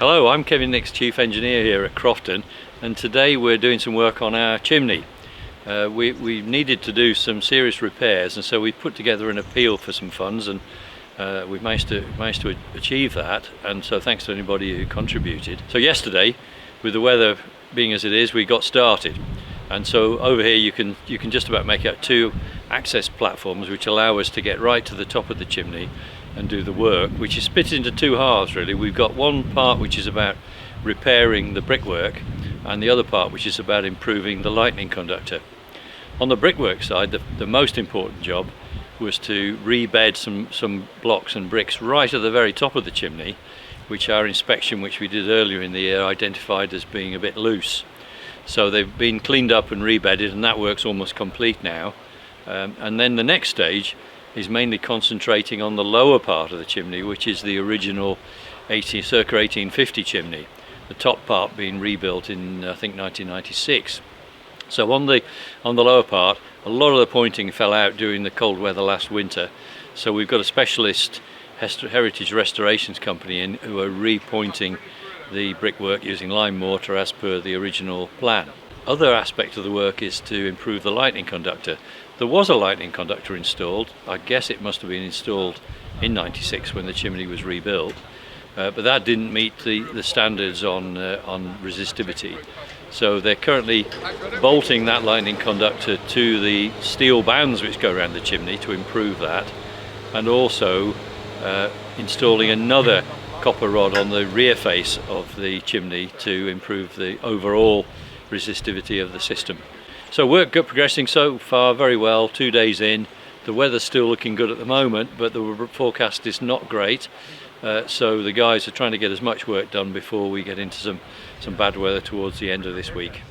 Hello, I'm Kevin Nix, Chief Engineer here at Crofton, and today we're doing some work on our chimney. We needed to do some serious repairs, and so we put together an appeal for some funds, and we've managed to achieve that, and so thanks to anybody who contributed. So yesterday, with the weather being as it is, we got started. And so over here you can just about make out two access platforms which allow us to get right to the top of the chimney and do the work, which is split into two halves really. We've got one part which is about repairing the brickwork, and the other part which is about improving the lightning conductor. On the brickwork side, the most important job was to rebed some blocks and bricks right at the very top of the chimney, which our inspection, which we did earlier in the year, identified as being a bit loose. So they've been cleaned up and rebedded, and that work's almost complete now. And then the next stage is mainly concentrating on the lower part of the chimney, which is the original circa 1850 chimney, the top part being rebuilt in I think 1996. So on the lower part, a lot of the pointing fell out during the cold weather last winter, so we've got a specialist heritage restorations company in who are repointing the brickwork using lime mortar as per the original plan. Other aspect of the work is to improve the lightning conductor. There was a lightning conductor installed. I guess it must have been installed in '96 when the chimney was rebuilt, but that didn't meet the standards on resistivity. So they're currently bolting that lightning conductor to the steel bands which go around the chimney to improve that, and also installing another copper rod on the rear face of the chimney to improve the overall resistivity of the system. So work progressing so far very well, 2 days in. The weather's still looking good at the moment, but the forecast is not great. So the guys are trying to get as much work done before we get into some bad weather towards the end of this week.